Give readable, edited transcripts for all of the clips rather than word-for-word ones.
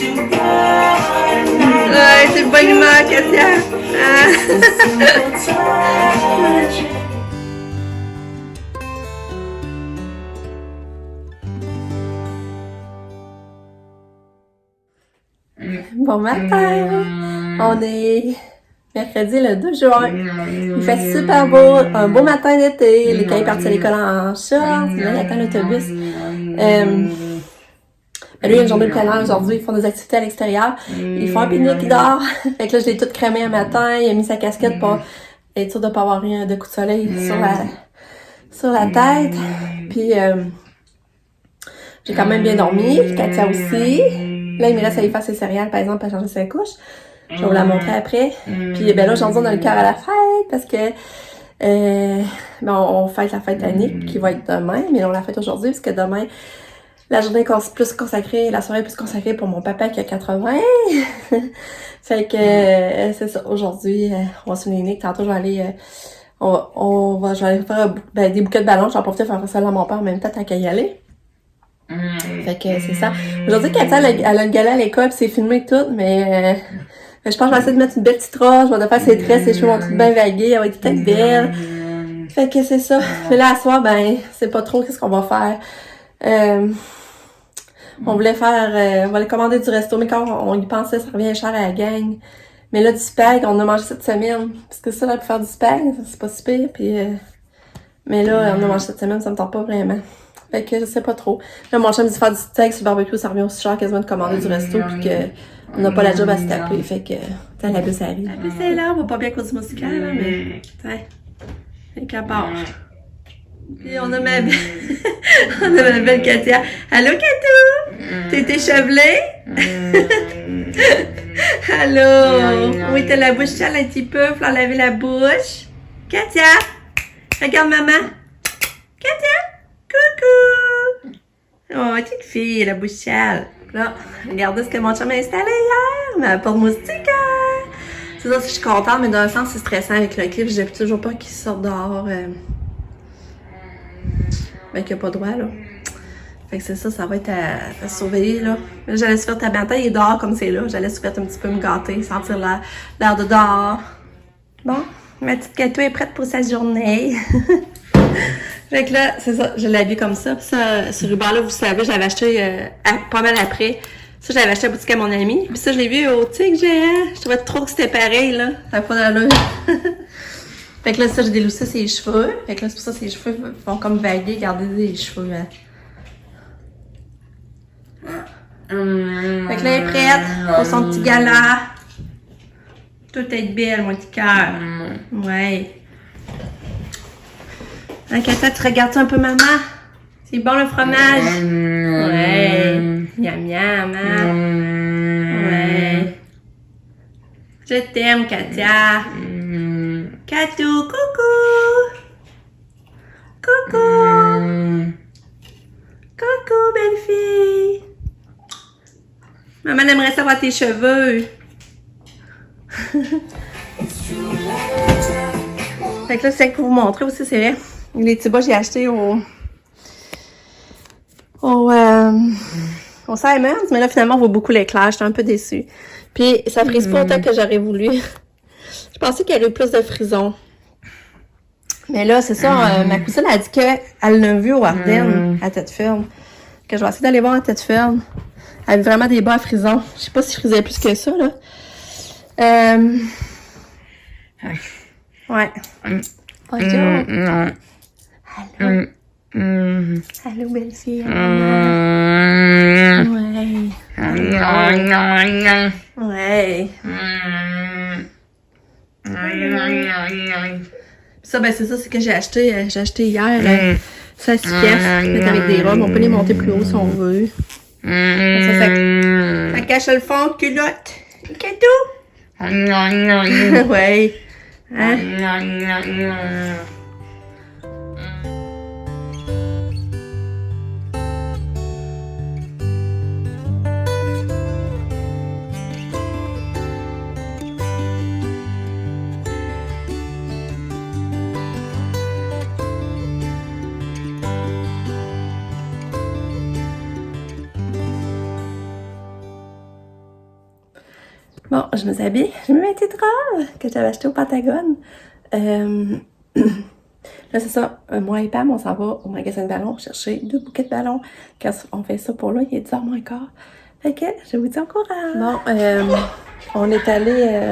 Ouais, c'est bonne humeur, Katia. Ah. Bon matin! On est mercredi le 2 juin. Il fait super beau, un beau matin d'été. Les cahiers partent à l'école en short. Là, il attend l'autobus. Lui, il y a une journée de plein air aujourd'hui. Ils font des activités à l'extérieur. Ils font un pique-nique dehors. Fait que là, je l'ai tout crémé un matin. Il a mis sa casquette pour être sûr de pas avoir rien de coup de soleil sur la tête. Puis, j'ai quand même bien dormi. Katia aussi. Là, il me reste à y faire ses céréales, par exemple, à changer sa couche. Je vais vous la montrer après. Puis, ben là, aujourd'hui, on a le cœur à la fête parce que, on fête la fête à Nick qui va être demain, mais on la fête aujourd'hui parce que demain, la journée est plus consacrée, la soirée est plus consacrée pour mon papa qui a 80. Fait que, c'est ça. Aujourd'hui, on va souligner Nick. Tantôt, je vais aller, je vais aller faire des bouquets de ballons. J'en profite de faire ça à mon père en même temps, tant qu'à y aller. Fait que c'est ça. Aujourd'hui, Katia, elle a le gala à l'école, pis c'est filmé et tout, mais je pense que je vais essayer de mettre une belle petite roche, je vais faire ses tresses, ses cheveux vont tout bien vaguer, elle va être peut-être belle. Fait que c'est ça. Mais là, à soir, c'est pas trop qu'est-ce qu'on va faire. On voulait faire, on va aller commander du resto, mais quand on y pensait, ça revient cher à la gang. Mais là, du spag, on a mangé cette semaine. Parce que ça, là, pour faire du spag, c'est pas si pire, puis mais là, on a mangé cette semaine, ça me tente pas vraiment. Fait que je sais pas trop. Là, mon chum dit faire du steak sur le barbecue, ça revient aussi cher quasiment de commander du resto, puis que on n'a pas la job à se taper. Fait que, la bus arrive. La bus est là, on va pas bien à cause du moustiquaire, là, mais, fait qu'à part. Puis on a ma belle, on a ma belle Katia. Allô, Katou? T'es échevelée? Allô? Oui, t'as la bouche sale un petit peu, faut laver la bouche. Katia? Regarde maman. Katia? Coucou! Oh, petite fille, la bouche sale. Là, regardez ce que mon chum a installé hier, ma porte moustiquaire. C'est ça, je suis contente, mais d'un sens, c'est stressant avec le clip. J'ai toujours pas qu'il sorte dehors. Qu'il n'y a pas droit, là. Fait que c'est ça, ça va être à surveiller, là. J'allais se faire ta matin, il est dehors comme c'est là. J'allais se faire un petit peu me gâter, sentir l'air de dehors. Bon, ma petite Katou est prête pour sa journée. Fait que là, c'est ça, je l'ai habillé comme ça. Puis ça, ce ruban-là, vous savez, je l'avais acheté pas mal après. Ça, je l'avais acheté à la boutique à mon ami. Puis ça, je l'ai vu au Tigre Géant. Je trouvais trop que c'était pareil, là. Ça n'a pas d'allure. Fait que là, ça, j'ai déloussé ses cheveux. Fait que là, c'est pour ça que ses cheveux vont comme vaguer, garder des cheveux. Hein. Fait que là, elle est prête pour son petit gala. Tout est belle, mon petit cœur. Ouais. Hein, Katia, tu regardes un peu maman? C'est bon le fromage? Ouais. Miam miam, hein? Ouais. Je t'aime, Katia. Katou, coucou! Coucou! Coucou, belle fille! Maman aimerait savoir tes cheveux. Fait que là, c'est pour vous montrer aussi, c'est vrai. Les petits bas, j'ai acheté au Simons, mais là, finalement, on voit beaucoup l'éclair. J'étais un peu déçue. Puis, ça frise pas autant que j'aurais voulu. Je pensais qu'il y aurait plus de frisons. Mais là, c'est ça, ma cousine a dit qu'elle l'a vu au Ardennes, à Thetford. Que je vais essayer d'aller voir à Thetford. Elle avait vraiment des bas à frisons. Je sais pas si je frisais plus que ça, là. Ouais. Bonjour. Allô. Allô, belle fille. Ouais. Ça, c'est ça, c'est que j'ai acheté hier. 16 pièces, mais avec des robes. On peut les monter plus haut si on veut. Ça cache le fond de culotte. Cadeau? Ouais. Hein? Bon, je me habille. J'ai mis mes petites robes que j'avais achetées au Pentagone. Là, c'est ça. Moi et Pam, on s'en va au magasin de ballons chercher 2 bouquets de ballons. Quand on fait ça pour là, il est 10h moins quart. Fait que je vous dis au courant. Bon, on est allé,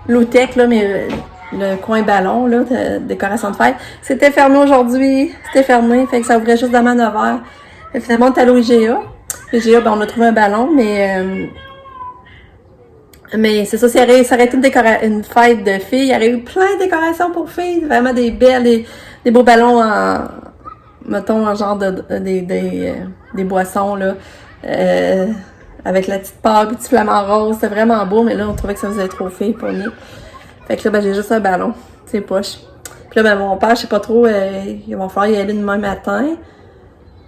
l'Outec, là, mais le coin ballon, là, de décoration de fête. C'était fermé aujourd'hui. C'était fermé. Fait que ça ouvrait juste demain à 9h. Et finalement, on est allé au IGA. IGA, ben, on a trouvé un ballon, mais c'est ça, ça aurait été une fête de filles. Il y aurait eu plein de décorations pour filles. Vraiment des belles, des beaux ballons en, mettons, en genre des boissons, là. Avec la petite pâte, le petit flamant rose. C'était vraiment beau, mais là, on trouvait que ça faisait trop filles pour nous. Fait que là, ben, j'ai juste un ballon. C'est poche. Puis là, ben, mon père, je sais pas trop, il va falloir y aller demain matin.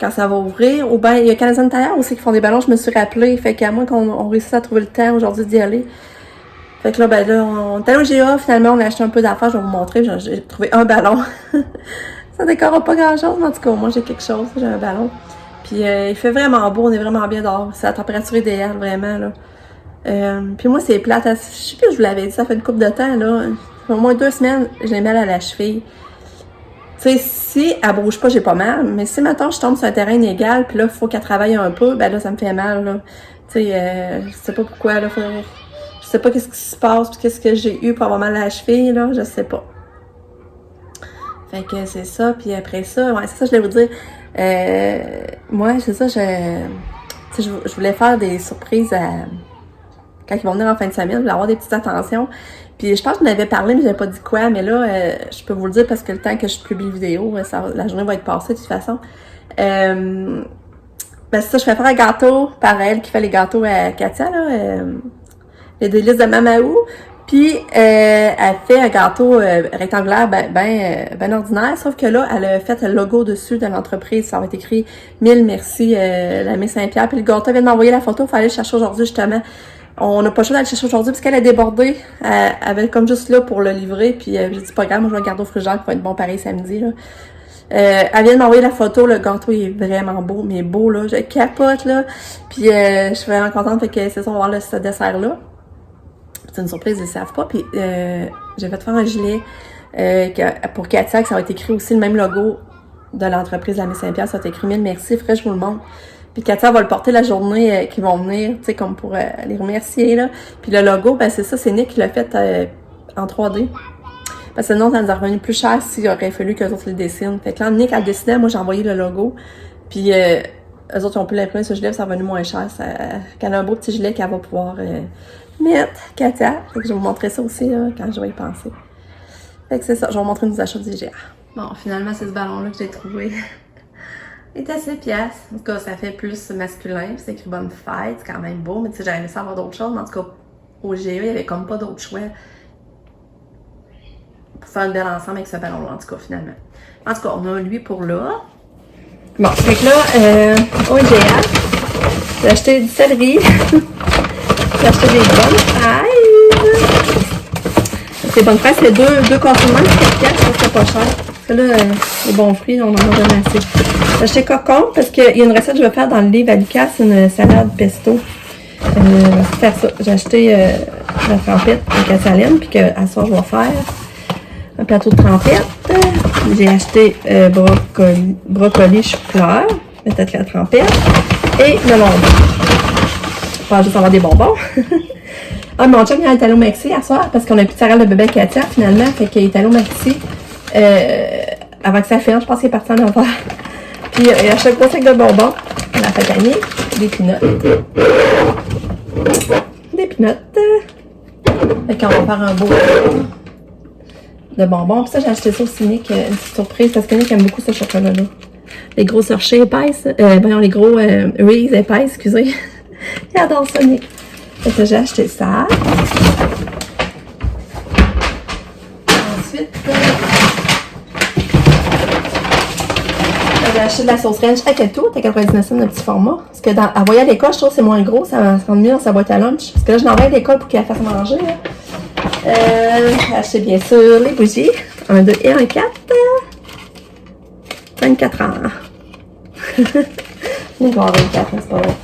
Quand ça va ouvrir. Ou bien, il y a Canadian Tire aussi qui font des ballons, je me suis rappelé. Fait qu'à moins qu'on réussisse à trouver le temps aujourd'hui d'y aller. Fait que là, ben là, on est allé au GA, finalement, on a acheté un peu d'affaires, je vais vous montrer. J'ai trouvé un ballon. Ça décore pas grand-chose, mais en tout cas, moi, j'ai quelque chose, j'ai un ballon. Puis il fait vraiment beau, on est vraiment bien dehors. C'est la température idéale, vraiment, là. Puis moi, c'est plate. Je sais plus si je vous l'avais dit, ça fait une couple de temps, là. Au moins 2 semaines, j'ai mal à la cheville. Tu sais, si elle bouge pas, j'ai pas mal. Mais si maintenant je tombe sur un terrain inégal, puis là, il faut qu'elle travaille un peu, ben là, ça me fait mal, là. Tu sais, je sais pas pourquoi, là. Je sais pas qu'est-ce qui se passe, puis qu'est-ce que j'ai eu pour avoir mal à la cheville, là. Je sais pas. Fait que c'est ça. Puis après ça, ouais, c'est ça, je voulais vous dire. Moi, c'est ça, je voulais faire des surprises quand ils vont venir en fin de semaine. Je voulais avoir des petites attentions. Puis je pense que je n'avais parlé, mais j'avais pas dit quoi. Mais là, je peux vous le dire parce que le temps que je publie la vidéo, la journée va être passée de toute façon. Ben c'est ça, je fais faire un gâteau par elle qui fait les gâteaux à Katia, là. Les délices de Mamaou. Puis elle fait un gâteau rectangulaire ben ordinaire, sauf que là, elle a fait le logo dessus de l'entreprise. Ça va être écrit « 1000 merci, la Miss Saint-Pierre ». Puis le gâteau vient de m'envoyer la photo, il fallait le chercher aujourd'hui justement. On n'a pas le choix d'aller le chercher aujourd'hui parce qu'elle est débordée. Elle avait comme juste là pour le livrer. Puis j'ai dit pas grave, moi je vais le garder au frigidaire qui va être bon pareil samedi. Là. Elle vient de m'envoyer la photo, le gâteau il est vraiment beau, mais beau là, je capote là. Puis je suis vraiment contente, fait que c'est ça, on va voir ce dessert-là. C'est une surprise, ils ne savent pas. Puis j'ai fait faire un gilet pour Katia, que ça va être écrit aussi le même logo de l'entreprise de la Miss Saint-Pierre. Ça va être écrit 1000 merci, frère, je vous le montre. Puis Katia va le porter la journée qu'ils vont venir, tu sais, comme pour les remercier, là. Puis le logo, ben c'est ça, c'est Nick qui l'a fait en 3D. Parce que sinon, ça nous a revenu plus cher s'il aurait fallu qu'eux autres le dessinent. Fait que là, Nick a dessiné, moi j'ai envoyé le logo. Puis eux autres, ils ont pu l'imprimer sur le gilet, ça a revenu moins cher. Qu'elle a un beau petit gilet qu'elle va pouvoir mettre, Katia. Fait que je vais vous montrer ça aussi, là, quand je vais y penser. Fait que c'est ça, je vais vous montrer nos achats du IGA. Bon, finalement, c'est ce ballon-là que j'ai trouvé. Il est à 7 piastres. En tout cas, ça fait plus masculin. C'est écrit bonne fête. C'est quand même beau. Mais tu sais, j'avais aimé ça avoir d'autres choses. Mais en tout cas, au GA, il n'y avait comme pas d'autre choix pour faire une belle ensemble avec ce ballon-là, en tout cas, finalement. En tout cas, on a lui pour là. Bon, fait que là, au IGA, j'ai acheté du céleri. J'ai acheté des bonnes fraises. Ces bonnes fraises, c'est deux confinements de 4 piastres. Ça, c'est pas cher. Parce que là, les bons fruits, on en a jamais assez. J'ai acheté cocon parce qu'il y a une recette que je vais faire dans le livre à Lucas, c'est une salade pesto. Je vais faire ça. J'ai acheté la trempette avec la salade, puis qu'à soir, je vais faire un plateau de trempette. J'ai acheté brocoli chou-fleur, peut-être la trempette, et le bonbon. Pas juste avoir des bonbons. Ah, mon chum, il est allé au Maxi à soir parce qu'on a plus de céréales de bébé Katia, finalement. Fait qu'il est allé au Maxi avant que ça ferme. Je pense qu'il est parti en envers. Puis il a acheté un gros sac de bonbons. On a fait gagner des pinottes. Des pinottes. Fait qu'on va faire un beau de bonbons. Puis ça, j'ai acheté ça aussi, Nick, une petite surprise parce que Nick aime beaucoup ce chocolat-là. Les gros Hershey épaisses. Voyons, les gros Reese épaisses, excusez. Il adore ça, Nick. Fait que j'ai acheté ça. Ensuite, j'ai acheté de la sauce ranch à tout, à 99 cents de petit format. Parce que à voyer à l'école, je trouve que c'est moins gros, ça se rend mieux dans sa boîte à lunch. Parce que là, je l'envoie à l'école pour qu'elle fasse manger. J'ai acheté bien sûr les bougies. 1, 2 et 1, 4. 24 ans. Je vais avoir 24, c'est pas vrai.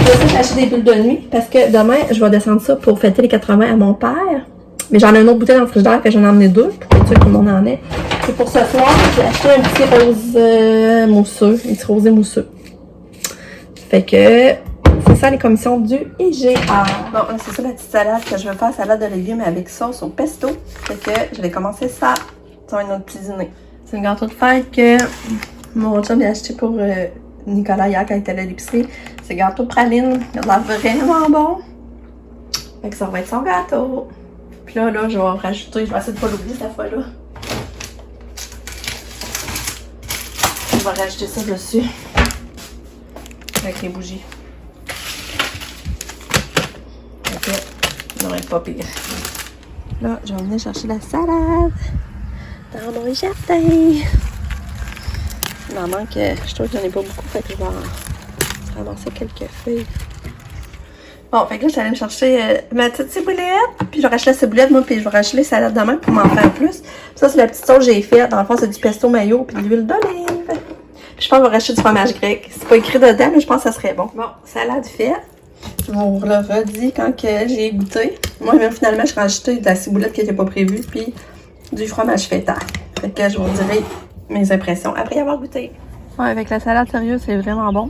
vais aussi acheter des bulles de nuit parce que demain, je vais descendre ça pour fêter les 80 à mon père. Mais j'en ai une autre bouteille dans le frigidaire, fait que j'en ai emmené 2 pour être sûr que tout le monde en ait. Et pour ce soir, j'ai acheté un petit rose mousseux, un petit rosé mousseux. Fait que c'est ça les commissions du IGA. Bon, c'est ça la petite salade que je vais faire, salade de légumes avec sauce au pesto. Fait que je vais commencer ça. Ça va être notre petit dîner. C'est un gâteau de fête que mon chum a acheté pour Nicolas hier quand il était à l'épicerie. C'est gâteau de praline. Il a l'air vraiment bon. Fait que ça va être son gâteau. Puis là, je vais rajouter, je vais essayer de pas l'oublier cette fois-là. Je vais rajouter ça dessus. Avec les bougies. Ok, ça va être pas pire. Là, je vais venir chercher la salade dans mon jardin. Il m'en manque, je trouve que j'en ai pas beaucoup, fait que je vais en ramasser quelques feuilles. Bon, fait que là, j'allais me chercher ma petite ciboulette, puis je vais racheter la ciboulette, moi, puis je vais racheter les salades demain pour m'en faire plus. Puis ça, c'est la petite sauce que j'ai faite. Dans le fond, c'est du pesto mayo, puis de l'huile d'olive. Puis je pense que je vais racheter du fromage grec. C'est pas écrit dedans, mais je pense que ça serait bon. Bon, salade faite. Je vous le redis quand j'ai goûté. Moi, même finalement, je rajouté de la ciboulette qui n'était pas prévue, puis du fromage feta. Fait que je vous dirai mes impressions après y avoir goûté. Ouais, avec la salade, sérieux, c'est vraiment bon.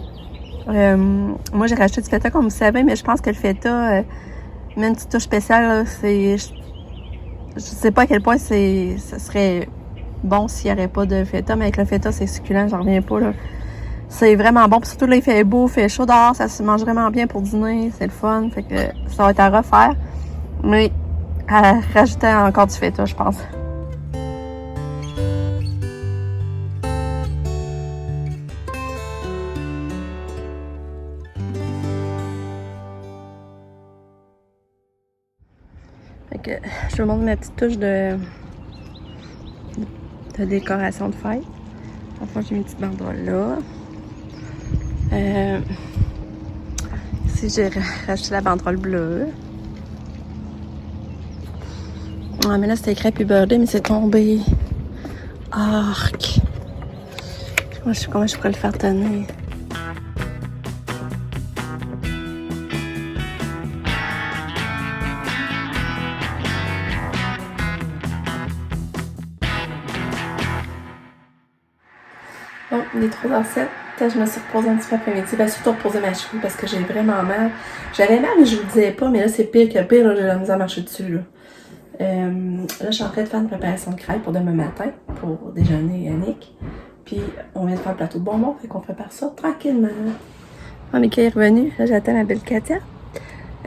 Moi, j'ai racheté du feta, comme vous savez, mais je pense que le feta, met une petite touche spéciale, là, je sais pas à quel point ça serait bon s'il n'y aurait pas de feta, mais avec le feta, c'est succulent, j'en reviens pas, là. C'est vraiment bon, puis surtout là, il fait beau, il fait chaud dehors, ça se mange vraiment bien pour dîner, c'est le fun, fait que ça va être à refaire, mais à rajouter encore du feta, je pense. Fait que je vous montre ma petite touche de décoration de fête. Enfin, j'ai mis une petite banderole là. Ici, j'ai racheté la banderole bleue. Ouais, mais là, c'était crêpe et beurré, mais c'est tombé. Arc! Comment je pourrais le faire tenir? Bon, les 3h07, je me suis reposée un petit peu après-midi. Ben, surtout reposer ma cheville parce que j'ai vraiment mal. J'avais mal, mais je vous le disais pas, mais là, c'est pire que pire. Là, j'ai la misère à marcher dessus. Là, je suis en train de faire une préparation de crêpes pour demain matin, pour déjeuner Yannick. Puis, on vient de faire le plateau de bonbons, fait qu'on prépare ça tranquillement. Oh, Mika est revenu. Là, j'attends ma belle Katia.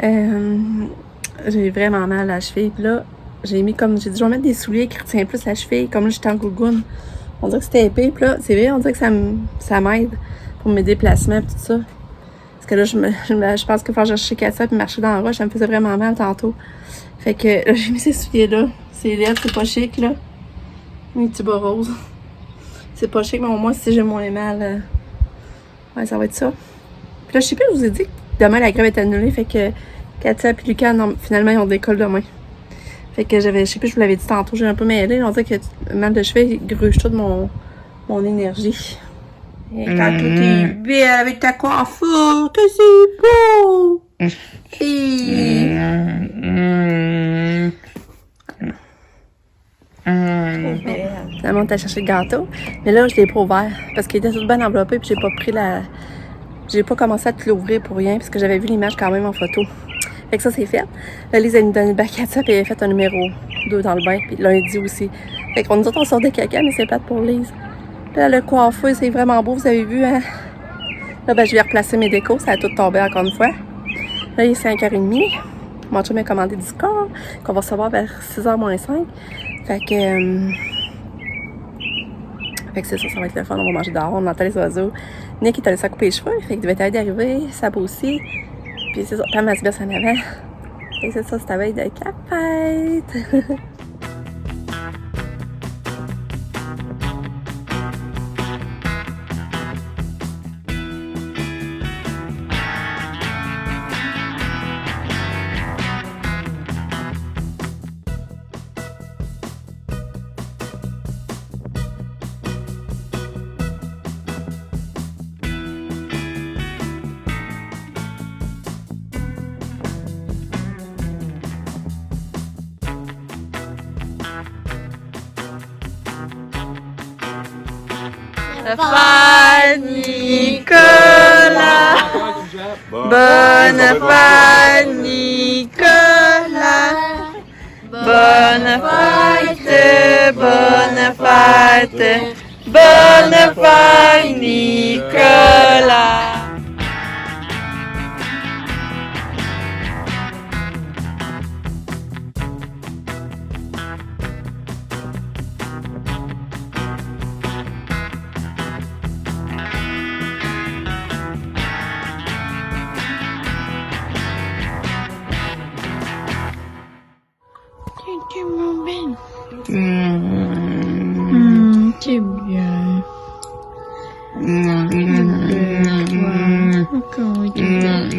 J'ai vraiment mal à la cheville. Puis là, j'ai dit, je vais mettre des souliers qui retiennent plus la cheville. Comme là, j'étais en gougoune. On dirait que c'était épais, puis là, c'est vrai, on dirait que ça m'aide pour mes déplacements et tout ça. Parce que là, je pense que faire chercher Katia puis marcher dans la roche, ça me faisait vraiment mal tantôt. Fait que là, j'ai mis ces souliers-là. C'est laid, c'est pas chic, là. Mes petits bas roses. C'est pas chic, mais au moins, si j'ai moins mal, ouais, ça va être ça. Puis là, je sais pas, je vous ai dit que demain, la grève est annulée, fait que Katia et Lucas, finalement, ils ont des cols demain. Fait que je sais plus, je vous l'avais dit tantôt, j'ai un peu mêlé. On dirait que mal de cheveux gruge toute mon énergie. Et quand tout est belle avec ta coiffure, que c'est beau! Finalement, on a cherché le gâteau. Mais là, je l'ai pas ouvert parce qu'il était tout bien enveloppé puis j'ai pas commencé à te l'ouvrir pour rien parce que j'avais vu l'image quand même en photo. Fait que ça, c'est fait. Là, Lise, elle nous donne le bac à ça, puis elle a fait un numéro 2 dans le bain, puis lundi aussi. Fait qu'on nous autres, on sort des caca, mais c'est plate pour Lise. Puis là, le coiffeur, c'est vraiment beau, vous avez vu, hein? Là, ben, je vais replacer mes décos, ça a tout tombé encore une fois. Là, il est 5h30. Mon chum m'a commandé du corps, qu'on va recevoir vers 6h moins 5. Fait que c'est ça, ça va être le fun, on va manger dehors, on entend les oiseaux. Nick, il t'a laissé à couper les cheveux, fait qu'il devait être d'arriver, ça beau aussi. Puis c'est ça, Pam elle se baisse en avant. Et c'est ça, c'est la veille de la fête. fête, Nicolas. Bonne fête, Nicolas. Bonne fête, bonne fête, bonne fête, Nicolas. C'est bien. Encore bien.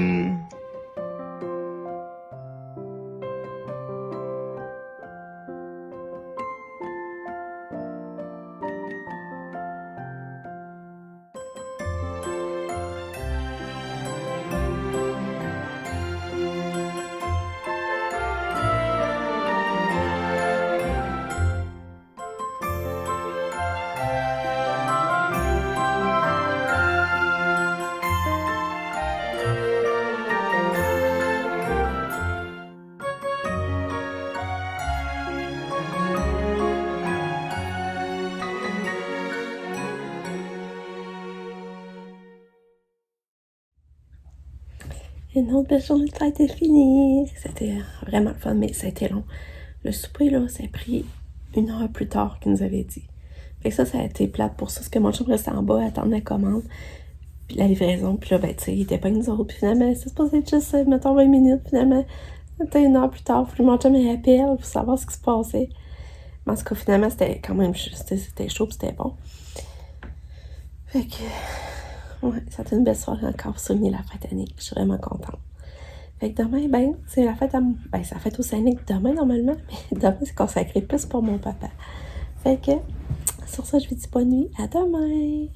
Une autre belle journée de fête est finie. C'était vraiment le fun, mais ça a été long. Le souper, là, ça a pris 1 heure plus tard qu'il nous avait dit. Fait que ça a été plate pour ça, parce que mon chum restait en bas, attendre la commande, puis la livraison, puis là, ben, tu sais, il était pas avec nous autres, puis finalement, c'est supposé être juste, mettons, 20 minutes, finalement, c'était 1 heure plus tard, puis mon chum, il appelle pour savoir ce qui se passait. Mais en tout cas, finalement, c'était quand même, c'était chaud, puis c'était bon. Fait que... ouais, ça a été une belle soirée encore pour souligner la fête à Nick. Je suis vraiment contente. Fait que demain, ben, c'est la fête à... ben, c'est la fête au Saint-Nic demain, normalement. Mais demain, c'est consacré plus pour mon papa. Fait que, sur ça, je vous dis bonne nuit. À demain!